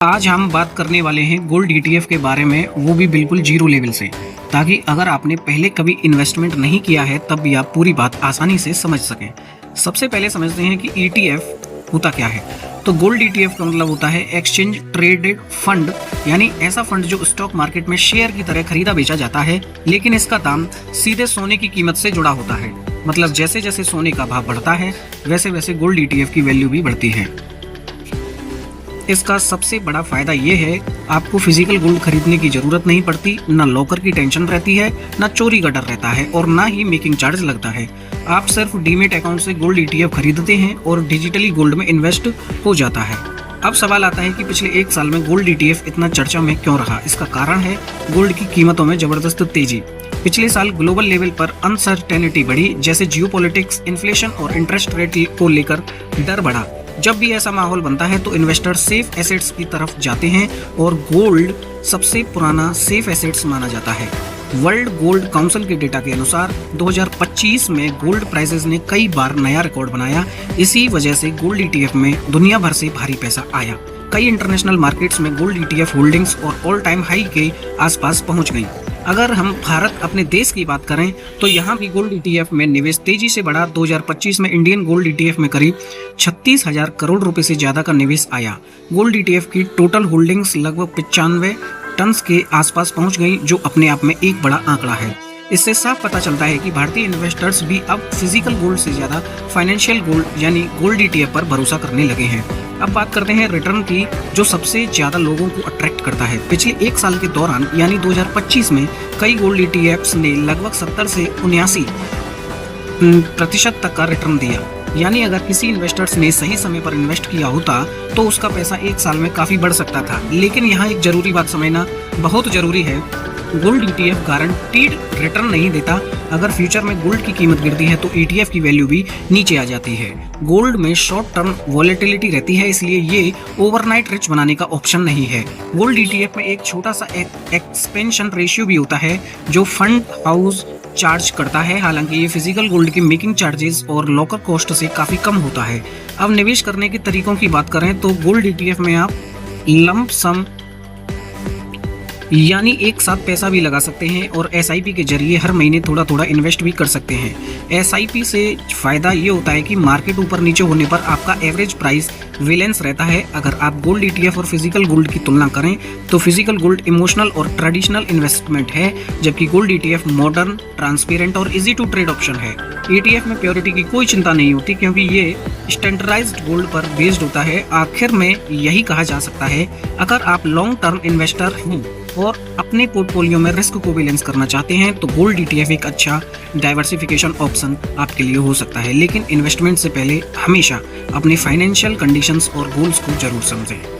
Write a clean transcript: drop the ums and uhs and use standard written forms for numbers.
आज हम बात करने वाले हैं गोल्ड ईटीएफ के बारे में, वो भी बिल्कुल जीरो लेवल से, ताकि अगर आपने पहले कभी इन्वेस्टमेंट नहीं किया है तब भी आप पूरी बात आसानी से समझ सकें। सबसे पहले समझते हैं कि ईटीएफ होता क्या है। तो गोल्ड ईटीएफ का मतलब होता है एक्सचेंज ट्रेडेड फंड, यानी ऐसा फंड जो स्टॉक मार्केट में शेयर की तरह खरीदा बेचा जाता है, लेकिन इसका दाम सीधे सोने की कीमत से जुड़ा होता है। मतलब जैसे जैसे सोने का भाव बढ़ता है वैसे वैसे गोल्ड ईटीएफ की वैल्यू भी बढ़ती है। इसका सबसे बड़ा फायदा ये है, आपको फिजिकल गोल्ड खरीदने की जरूरत नहीं पड़ती, ना लॉकर की टेंशन रहती है, ना चोरी का डर रहता है और ना ही मेकिंग चार्ज लगता है। आप सिर्फ डीमेट अकाउंट से गोल्ड ईटीएफ खरीदते हैं और डिजिटली गोल्ड में इन्वेस्ट हो जाता है। अब सवाल आता है कि पिछले एक साल में गोल्ड ईटीएफ इतना चर्चा में क्यों रहा। इसका कारण है गोल्ड की कीमतों में जबरदस्त तेजी। पिछले साल ग्लोबल लेवल पर अनसर्टेनिटी बढ़ी, जैसे जियोपॉलिटिक्स, इन्फ्लेशन और इंटरेस्ट रेट को लेकर डर बढ़ा। जब भी ऐसा माहौल बनता है तो इन्वेस्टर सेफ एसेट्स की तरफ जाते हैं और गोल्ड सबसे पुराना सेफ एसेट्स माना जाता है। वर्ल्ड गोल्ड काउंसिल के डेटा के अनुसार 2025 में गोल्ड प्राइसेस ने कई बार नया रिकॉर्ड बनाया। इसी वजह से गोल्ड ईटीएफ में दुनिया भर से भारी पैसा आया। कई इंटरनेशनल मार्केट्स में गोल्ड ईटीएफ होल्डिंग्स और ऑल टाइम हाई के आसपास पहुंच गई। अगर हम भारत अपने देश की बात करें तो यहाँ भी गोल्ड ईटीएफ में निवेश तेजी से बढ़ा। 2025 में इंडियन गोल्ड ईटीएफ में करीब 36,000 करोड़ रुपए से ज्यादा का निवेश आया। गोल्ड ईटीएफ की टोटल होल्डिंग्स लगभग 95 टन के आसपास पहुंच गई, जो अपने आप में एक बड़ा आंकड़ा है। इससे साफ पता चलता है कि भारतीय इन्वेस्टर्स भी अब फिजिकल गोल्ड से ज्यादा फाइनेंशियल गोल्ड यानी गोल्ड ईटीएफ पर भरोसा करने लगे हैं। अब बात करते हैं रिटर्न की, जो सबसे ज्यादा लोगों को अट्रैक्ट करता है। पिछले एक साल के दौरान यानी 2025 में कई गोल्ड ईटीएफ्स ने लगभग 70 से 79% तक का रिटर्न दिया। यानी अगर किसी इन्वेस्टर्स ने सही समय पर इन्वेस्ट किया होता तो उसका पैसा एक साल में काफी बढ़ सकता था। लेकिन यहाँ एक जरूरी बात समझना बहुत जरूरी है, गोल्ड ईटीएफ गारंटीड रिटर्न नहीं देता। अगर फ्यूचर में गोल्ड की कीमत गिरती है तो ईटीएफ की वैल्यू भी नीचे आ जाती है। गोल्ड में शॉर्ट टर्म वॉलेटिलिटी रहती है, इसलिए ये ओवरनाइट रिच बनाने का ऑप्शन नहीं है। गोल्ड ईटीएफ में एक छोटा सा एक्सपेंशन रेशियो भी होता है जो फंड हाउस चार्ज करता है। हालांकि ये फिजिकल गोल्ड की मेकिंग चार्जेस और लॉकर कॉस्ट से काफी कम होता है। अब निवेश करने के तरीकों की बात करें तो गोल्ड ईटीएफ में आप लंप सम यानी एक साथ पैसा भी लगा सकते हैं और एसआईपी के जरिए हर महीने थोड़ा थोड़ा इन्वेस्ट भी कर सकते हैं। एसआईपी से फायदा ये होता है कि मार्केट ऊपर नीचे होने पर आपका एवरेज प्राइस वेलेंस रहता है। अगर आप गोल्ड ईटीएफ और फिजिकल गोल्ड की तुलना करें तो फिजिकल गोल्ड इमोशनल और ट्रेडिशनल इन्वेस्टमेंट है, जबकि गोल्ड ईटीएफ मॉडर्न, ट्रांसपेरेंट और इजी टू ट्रेड ऑप्शन है। ईटीएफ में प्योरिटी की कोई चिंता नहीं होती क्योंकि ये स्टैंडर्डाइज्ड गोल्ड पर बेस्ड होता है। आखिर में यही कहा जा सकता है, अगर आप लॉन्ग टर्म इन्वेस्टर हैं और अपने पोर्टफोलियो में रिस्क को बैलेंस करना चाहते हैं तो गोल्ड ईटीएफ एक अच्छा डाइवर्सिफिकेशन ऑप्शन आपके लिए हो सकता है। लेकिन इन्वेस्टमेंट से पहले हमेशा अपने फाइनेंशियल कंडीशंस और गोल्स को जरूर समझें।